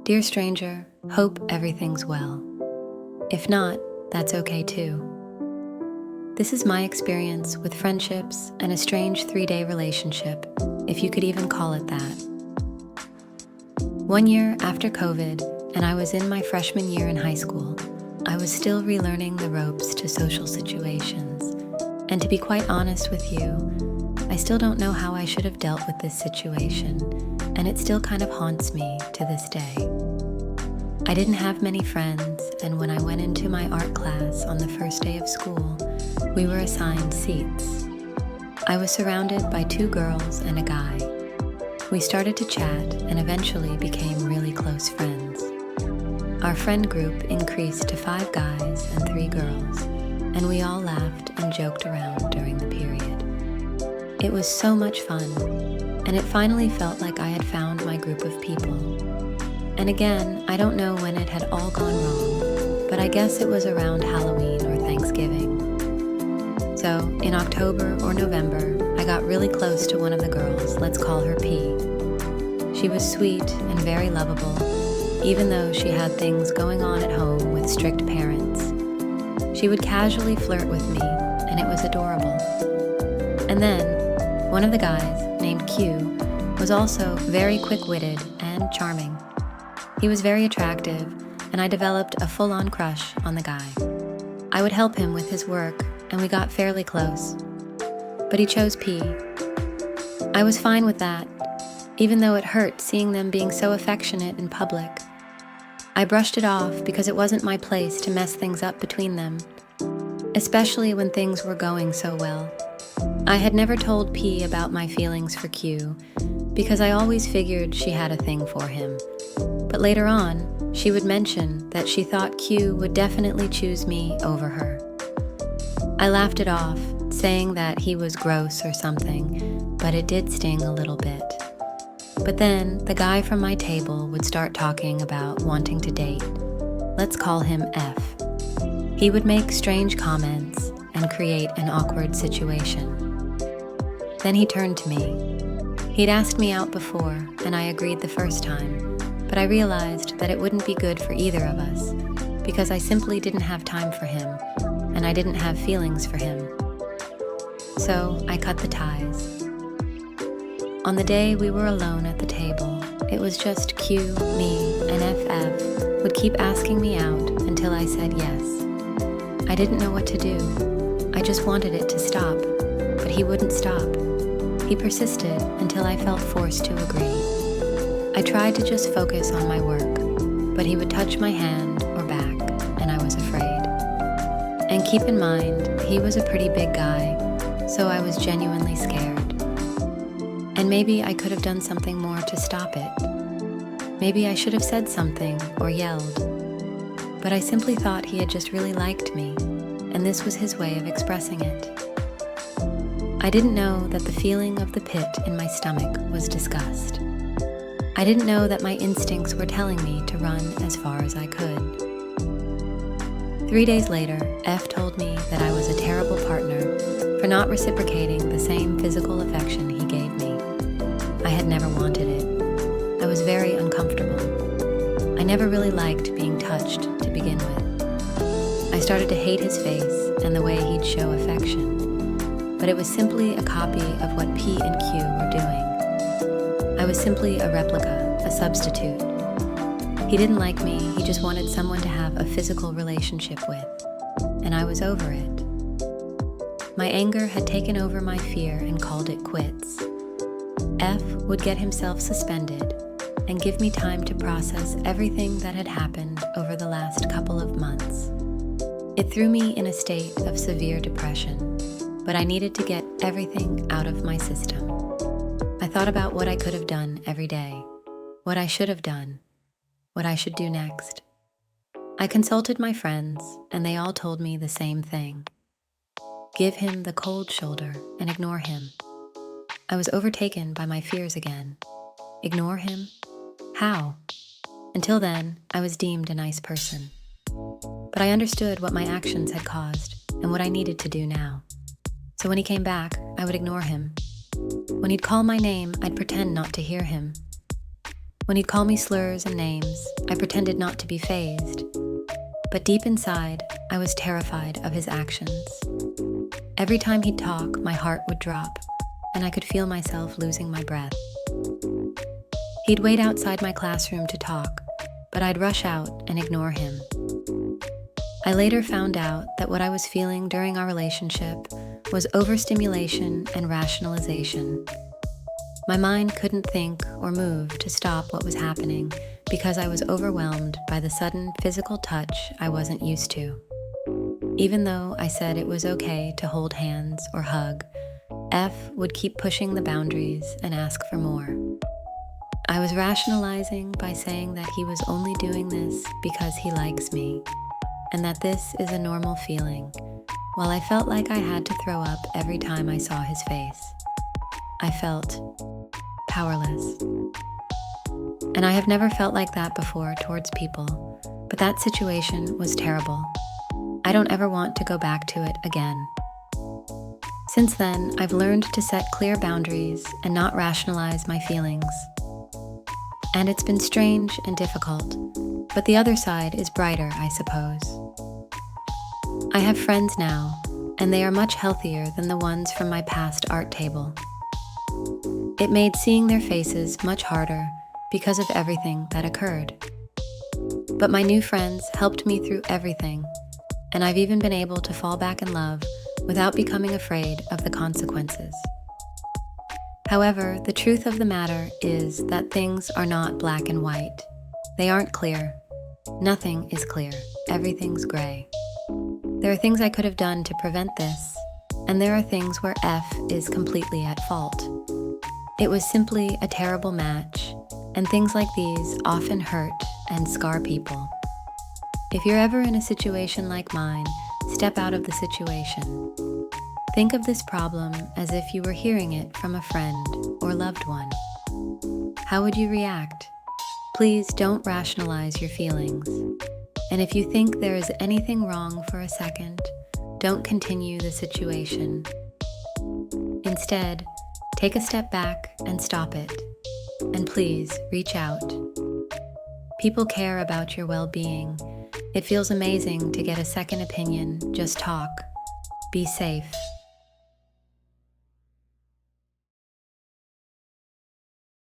Dear stranger, hope everything's well. If not, that's okay too. This is my experience with friendships and a strange 3-day relationship, if you could even call it that. 1 year after COVID, and I was in my freshman year in high school, I was still relearning the ropes to social situations. And to be quite honest with you, I still don't know how I should have dealt with this situation, and it still kind of haunts me to this day. I didn't have many friends, and when I went into my art class on the first day of school, we were assigned seats. I was surrounded by 2 girls and a guy. We started to chat and eventually became really close friends. Our friend group increased to 5 guys and 3 girls, and we all laughed and joked around during the period. It was so much fun, and it finally felt like I had found my group of people. And again, I don't know when it had all gone wrong, but I guess it was around Halloween or Thanksgiving. So, in October or November, I got really close to one of the girls, let's call her P. She was sweet and very lovable, even though she had things going on at home with strict parents. She would casually flirt with me, and it was adorable. And then, one of the guys, named Q, was also very quick-witted and charming. He was very attractive, and I developed a full-on crush on the guy. I would help him with his work, and we got fairly close. But he chose P. I was fine with that, even though it hurt seeing them being so affectionate in public. I brushed it off because it wasn't my place to mess things up between them, especially when things were going so well. I had never told P about my feelings for Q, because I always figured she had a thing for him. But later on, she would mention that she thought Q would definitely choose me over her. I laughed it off, saying that he was gross or something, but it did sting a little bit. But then, the guy from my table would start talking about wanting to date. Let's call him F. He would make strange comments and create an awkward situation. Then he turned to me. He'd asked me out before, and I agreed the first time. But I realized that it wouldn't be good for either of us, because I simply didn't have time for him, and I didn't have feelings for him. So I cut the ties. On the day we were alone at the table, it was just Q, me, and FF would keep asking me out until I said yes. I didn't know what to do. I just wanted it to stop, but he wouldn't stop. He persisted until I felt forced to agree. I tried to just focus on my work, but he would touch my hand or back, and I was afraid. And keep in mind, he was a pretty big guy, so I was genuinely scared. And maybe I could have done something more to stop it. Maybe I should have said something or yelled. But I simply thought he had just really liked me, and this was his way of expressing it. I didn't know that the feeling of the pit in my stomach was disgust. I didn't know that my instincts were telling me to run as far as I could. 3 days later, F told me that I was a terrible partner for not reciprocating the same physical affection he gave me. I had never wanted it. I was very uncomfortable. I never really liked being touched to begin with. I started to hate his face and the way he'd show affection, but it was simply a copy of what P and Q were doing. I was simply a replica, a substitute. He didn't like me, he just wanted someone to have a physical relationship with, and I was over it. My anger had taken over my fear and called it quits. F would get himself suspended and give me time to process everything that had happened over the last couple of months. It threw me in a state of severe depression, but I needed to get everything out of my system. I thought about what I could have done every day, what I should have done, what I should do next. I consulted my friends, and they all told me the same thing. Give him the cold shoulder and ignore him. I was overtaken by my fears again. Ignore him? How? Until then, I was deemed a nice person. But I understood what my actions had caused and what I needed to do now. So when he came back, I would ignore him. When he'd call my name, I'd pretend not to hear him. When he'd call me slurs and names, I pretended not to be fazed. But deep inside, I was terrified of his actions. Every time he'd talk, my heart would drop, and I could feel myself losing my breath. He'd wait outside my classroom to talk, but I'd rush out and ignore him. I later found out that what I was feeling during our relationship was overstimulation and rationalization. My mind couldn't think or move to stop what was happening because I was overwhelmed by the sudden physical touch I wasn't used to. Even though I said it was okay to hold hands or hug, F would keep pushing the boundaries and ask for more. I was rationalizing by saying that he was only doing this because he likes me, and that this is a normal feeling, while I felt like I had to throw up every time I saw his face. I felt powerless. And I have never felt like that before towards people, but that situation was terrible. I don't ever want to go back to it again. Since then, I've learned to set clear boundaries and not rationalize my feelings. And it's been strange and difficult, but the other side is brighter, I suppose. I have friends now, and they are much healthier than the ones from my past art table. It made seeing their faces much harder because of everything that occurred. But my new friends helped me through everything, and I've even been able to fall back in love without becoming afraid of the consequences. However, the truth of the matter is that things are not black and white. They aren't clear. Nothing is clear. Everything's gray. There are things I could have done to prevent this, and there are things where F is completely at fault. It was simply a terrible match, and things like these often hurt and scar people. If you're ever in a situation like mine, step out of the situation. Think of this problem as if you were hearing it from a friend or loved one. How would you react? Please don't rationalize your feelings. And if you think there is anything wrong for a second, don't continue the situation. Instead, take a step back and stop it. And please reach out. People care about your well-being. It feels amazing to get a second opinion. Just talk. Be safe.